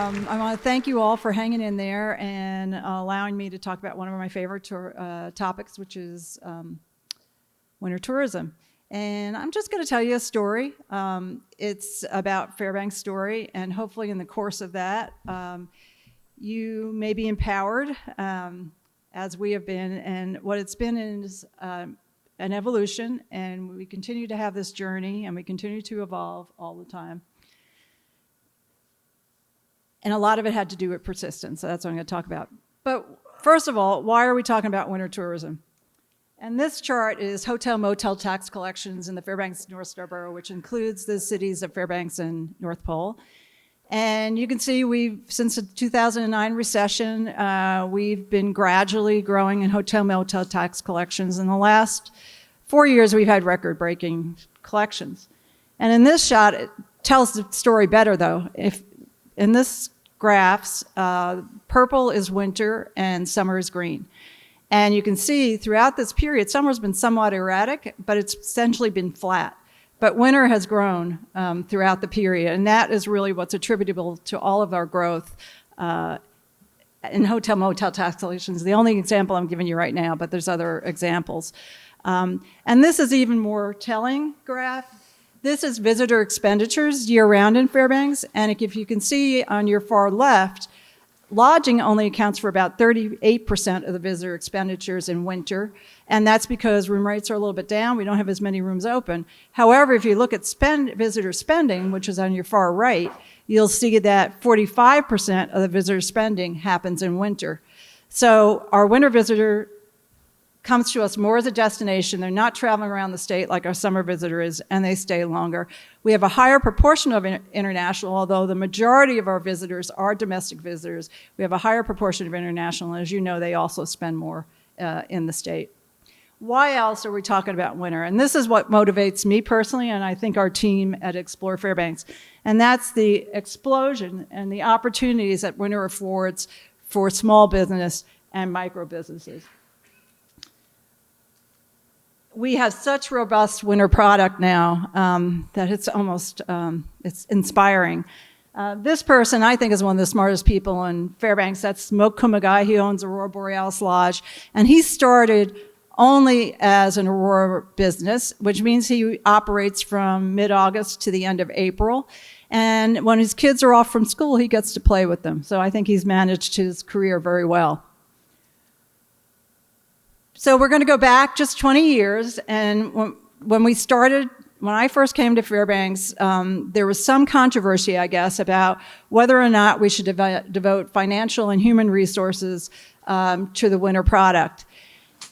I want to thank you all for hanging in there and allowing me to talk about one of my favorite topics, which is winter tourism. And I'm just going to tell you a story. It's about Fairbanks' story, and hopefully in the course of that, you may be empowered, as we have been. And what it's been is an evolution, and we continue to have this journey, and we continue to evolve all the time. And a lot of it had to do with persistence, so that's what I'm going to talk about. But first of all, why are we talking about winter tourism? And this chart is hotel motel tax collections in the Fairbanks North Star Borough, which includes the cities of Fairbanks and North Pole. And you can see since the 2009 recession, we've been gradually growing in hotel motel tax collections. In the last 4 years, we've had record-breaking collections. And in this shot, it tells the story better, though. In this graphs, purple is winter and summer is green. And you can see throughout this period, summer's been somewhat erratic, but it's essentially been flat. But winter has grown throughout the period, and that is really what's attributable to all of our growth in hotel motel tax collections. The only example I'm giving you right now, but there's other examples. And this is even more telling graph. This is visitor expenditures year-round in Fairbanks, and if you can see on your far left, lodging only accounts for about 38% of the visitor expenditures in winter, and that's because room rates are a little bit down. We don't have as many rooms open. However, if you look at visitor spending, which is on your far right, you'll see that 45% of the visitor spending happens in winter. So our winter visitor comes to us more as a destination. They're not traveling around the state like our summer visitor is, and they stay longer. We have a higher proportion of international, although the majority of our visitors are domestic visitors. We have a higher proportion of international, and as you know, they also spend more in the state. Why else are we talking about winter? And this is what motivates me personally, and I think our team at Explore Fairbanks, and that's the explosion and the opportunities that winter affords for small business and micro businesses. We have such robust winter product now that it's almost, it's inspiring. This person, I think, is one of the smartest people in Fairbanks. That's Moke Kumagai. He owns Aurora Borealis Lodge. And he started only as an Aurora business, which means he operates from mid-August to the end of April. And when his kids are off from school, he gets to play with them. So I think he's managed his career very well. So we're going to go back just 20 years, and when I first came to Fairbanks, there was some controversy, I guess, about whether or not we should devote financial and human resources to the winter product.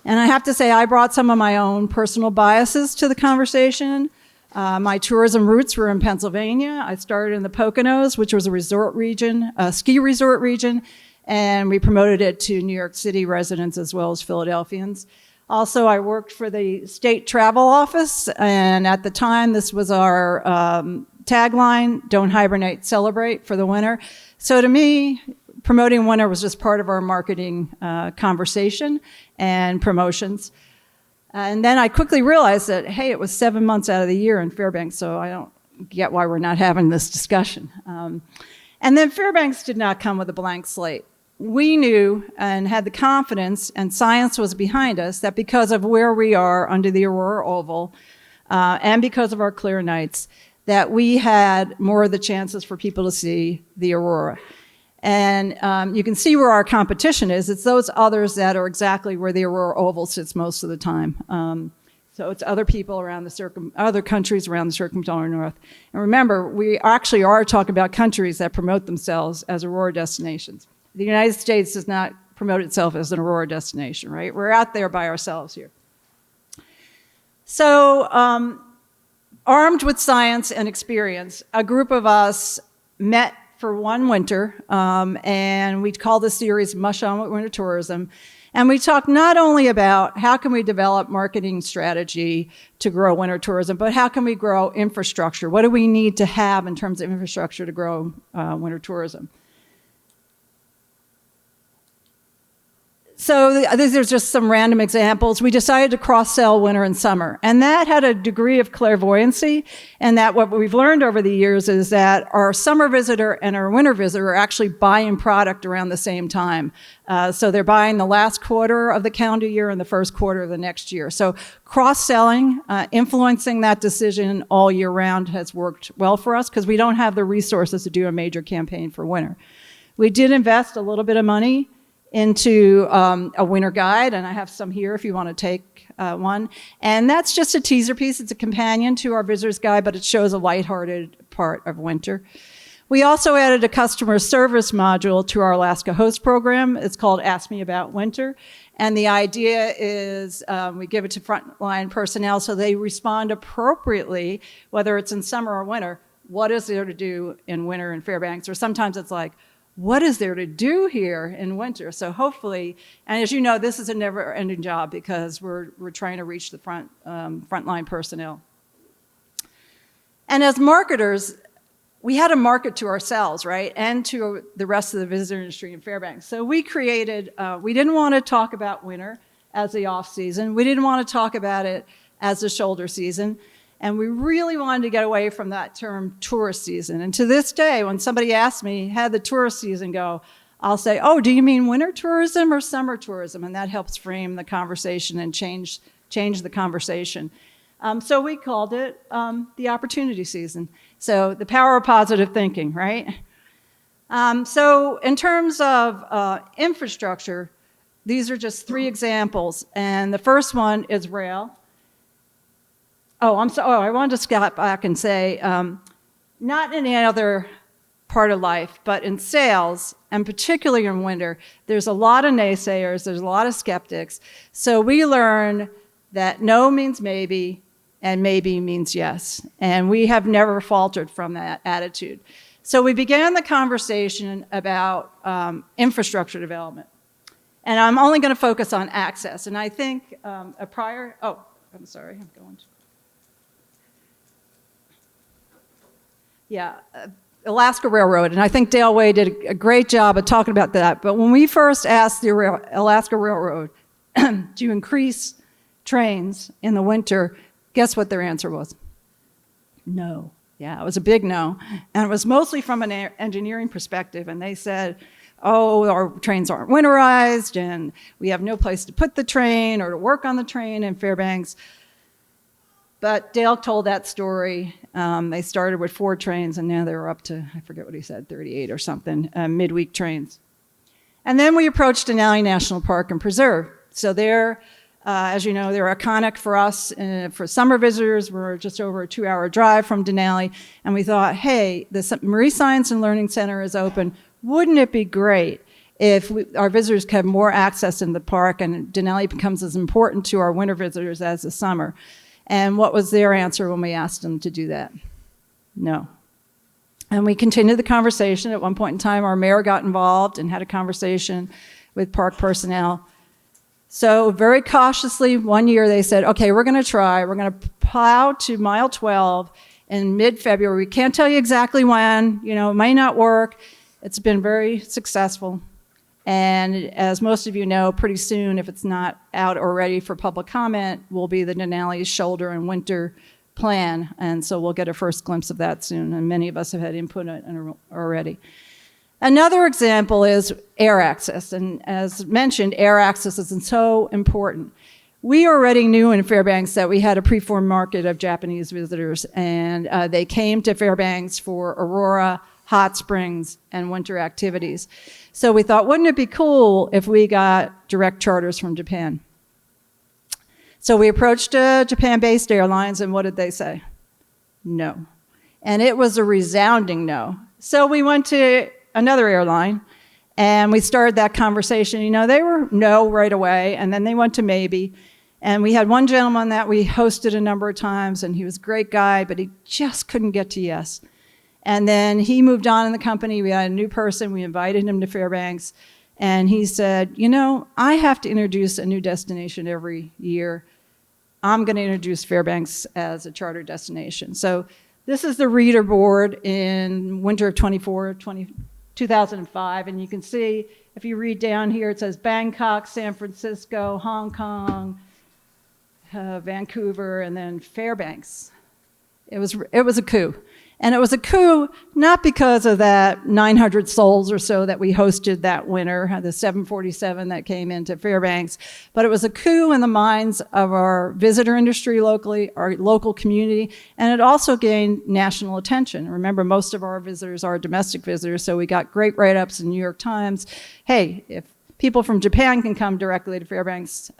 And I have to say, I brought some of my own personal biases to the conversation. My tourism roots were in Pennsylvania. I started in the Poconos, which was a resort region, a ski resort region, and we promoted it to New York City residents as well as Philadelphians. Also, I worked for the State Travel Office, and at the time, this was our tagline, "Don't hibernate, celebrate," for the winter. So to me, promoting winter was just part of our marketing conversation and promotions. And then I quickly realized that, hey, it was 7 months out of the year in Fairbanks, so I don't get why we're not having this discussion. And then Fairbanks did not come with a blank slate. We knew and had the confidence, and science was behind us, that because of where we are under the Aurora Oval, and because of our clear nights, that we had more of the chances for people to see the aurora. And you can see where our competition is. It's those others that are exactly where the Aurora Oval sits most of the time. So it's other people around other countries around the circumpolar north. And remember, we actually are talking about countries that promote themselves as aurora destinations. The United States does not promote itself as an aurora destination, right? We're out there by ourselves here. So, armed with science and experience, a group of us met for one winter, and we call the series Mush On with Winter Tourism. And we talked not only about how can we develop marketing strategy to grow winter tourism, but how can we grow infrastructure? What do we need to have in terms of infrastructure to grow winter tourism? So these are just some random examples. We decided to cross-sell winter and summer, and that had a degree of clairvoyancy, and that what we've learned over the years is that our summer visitor and our winter visitor are actually buying product around the same time. So they're buying the last quarter of the calendar year and the first quarter of the next year. So cross-selling, influencing that decision all year round has worked well for us because we don't have the resources to do a major campaign for winter. We did invest a little bit of money into a winter guide, and I have some here if you want to take one. And that's just a teaser piece. It's a companion to our visitor's guide, but it shows a lighthearted part of winter. We also added a customer service module to our Alaska host program. It's called Ask Me About Winter. And the idea is we give it to frontline personnel so they respond appropriately, whether it's in summer or winter. What is there to do in winter in Fairbanks? Or sometimes it's like, what is there to do here in winter? So hopefully, and as you know, this is a never-ending job because we're trying to reach the frontline personnel. And as marketers, we had to market to ourselves, right, and to the rest of the visitor industry in Fairbanks. So we created, we didn't want to talk about winter as the off-season. We didn't want to talk about it as the shoulder season. And we really wanted to get away from that term tourist season. And to this day, when somebody asks me, how'd the tourist season go? I'll say, oh, do you mean winter tourism or summer tourism? And that helps frame the conversation and change the conversation. So we called it the opportunity season. So the power of positive thinking, right? So in terms of infrastructure, these are just 3 examples. And the first one is rail. I wanted to step back and say, not in any other part of life, but in sales, and particularly in winter, there's a lot of naysayers, there's a lot of skeptics. So we learn that no means maybe, and maybe means yes. And we have never faltered from that attitude. So we began the conversation about infrastructure development. And I'm only going to focus on access. And I think I'm sorry, I'm going to. Yeah, Alaska Railroad, and I think Dale Way did a great job of talking about that. But when we first asked the Alaska Railroad to increase trains in the winter, guess what their answer was? No. Yeah, it was a big no. And it was mostly from an engineering perspective. And they said, oh, our trains aren't winterized, and we have no place to put the train or to work on the train in Fairbanks. But Dale told that story. They started with 4 trains, and now they're up to, I forget what he said, 38 or something, midweek trains. And then we approached Denali National Park and Preserve. So they're, as you know, they're iconic for us. For summer visitors, we're just over a 2-hour drive from Denali. And we thought, hey, the Marine Science and Learning Center is open. Wouldn't it be great if our visitors could have more access in the park and Denali becomes as important to our winter visitors as the summer? And what was their answer when we asked them to do that? No. And we continued the conversation. At one point in time, our mayor got involved and had a conversation with park personnel. So very cautiously, one year they said, okay, we're going to try. We're going to plow to mile 12 in mid-February. We can't tell you exactly when. You know, it may not work. It's been very successful. And as most of you know, pretty soon, if it's not out or ready for public comment, will be the Denali shoulder and winter plan. And so we'll get a first glimpse of that soon. And many of us have had input on it already. Another example is air access. And as mentioned, air access is so important. We already knew in Fairbanks that we had a preformed market of Japanese visitors. And they came to Fairbanks for aurora, hot springs, and winter activities. So we thought, wouldn't it be cool if we got direct charters from Japan? So we approached Japan-based airlines, and what did they say? No. And it was a resounding no. So we went to another airline, and we started that conversation. You know, they were no right away, and then they went to maybe. And we had one gentleman that we hosted a number of times, and he was a great guy, but he just couldn't get to yes. And then he moved on in the company. We had a new person. We invited him to Fairbanks. And he said, you know, I have to introduce a new destination every year. I'm going to introduce Fairbanks as a charter destination. So this is the reader board in winter of 24, 2005. And you can see, if you read down here, it says Bangkok, San Francisco, Hong Kong, Vancouver, and then Fairbanks. It was a coup. And it was a coup not because of that 900 souls or so that we hosted that winter, the 747 that came into Fairbanks, but it was a coup in the minds of our visitor industry locally, our local community, and it also gained national attention. Remember, most of our visitors are domestic visitors, so we got great write-ups in the New York Times. Hey, if people from Japan can come directly to Fairbanks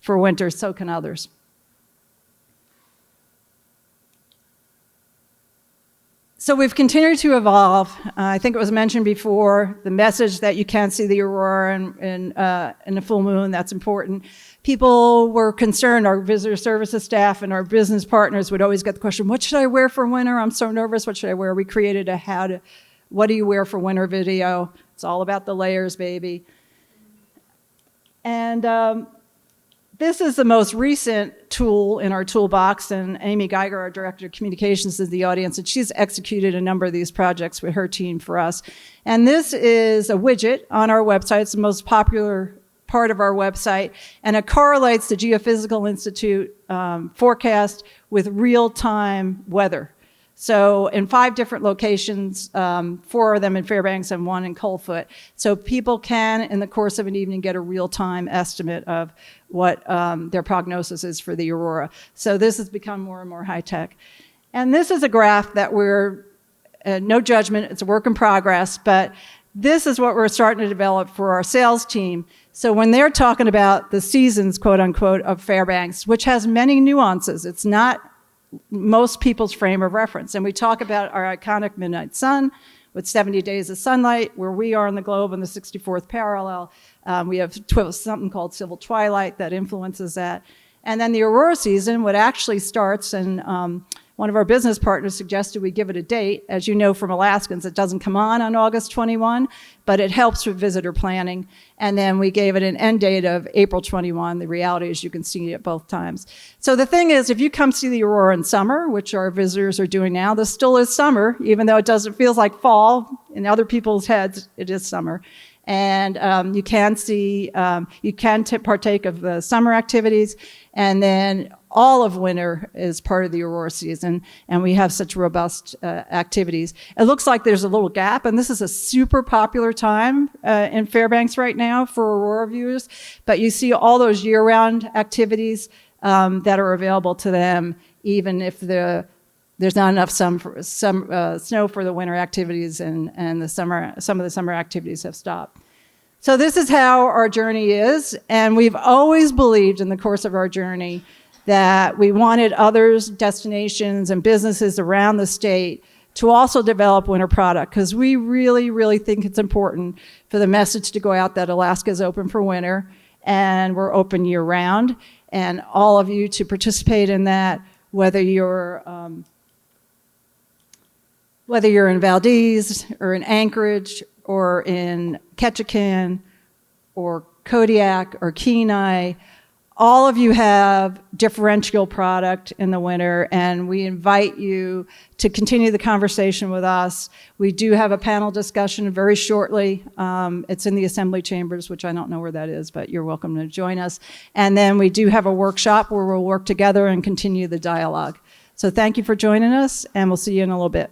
for winter, so can others. So we've continued to evolve. I think it was mentioned before, the message that you can't see the aurora in the full moon, that's important. People were concerned, our visitor services staff and our business partners would always get the question, what should I wear for winter? I'm so nervous, what should I wear? We created a what do you wear for winter video. It's all about the layers, baby. And this is the most recent tool in our toolbox, and Amy Geiger, our Director of Communications, is the audience, and she's executed a number of these projects with her team for us. And this is a widget on our website. It's the most popular part of our website, and it correlates the Geophysical Institute forecast with real-time weather. So in 5 different locations, 4 of them in Fairbanks and 1 in Coldfoot. So people can, in the course of an evening, get a real-time estimate of what their prognosis is for the aurora. So this has become more and more high-tech. And this is a graph that we're, no judgment, it's a work in progress, but this is what we're starting to develop for our sales team. So when they're talking about the seasons, quote unquote, of Fairbanks, which has many nuances, it's not most people's frame of reference. And we talk about our iconic midnight sun with 70 days of sunlight, where we are on the globe in the 64th parallel. We have something called civil twilight that influences that. And then the aurora season, what actually starts, and one of our business partners suggested we give it a date. As you know from Alaskans, it doesn't come on August 21, but it helps with visitor planning. And then we gave it an end date of April 21. The reality is you can see it both times. So the thing is, if you come see the aurora in summer, which our visitors are doing now, this still is summer, even though it feels like fall. In other people's heads, it is summer. And you can see, you can partake of the summer activities, and then all of winter is part of the aurora season, and we have such robust activities. It looks like there's a little gap, and this is a super popular time in Fairbanks right now for aurora viewers, but you see all those year-round activities that are available to them, even if there's not enough snow for the winter activities, and some of the summer activities have stopped. So this is how our journey is, and we've always believed in the course of our journey that we wanted others, destinations, and businesses around the state to also develop winter product, because we really, really think it's important for the message to go out that Alaska is open for winter, and we're open year-round, and all of you to participate in that, whether you're in Valdez or in Anchorage or in Ketchikan or Kodiak or Kenai. All of you have differential product in the winter, and we invite you to continue the conversation with us. We do have a panel discussion very shortly. It's in the assembly chambers, which I don't know where that is, but you're welcome to join us. And then we do have a workshop where we'll work together and continue the dialogue. So thank you for joining us, and we'll see you in a little bit.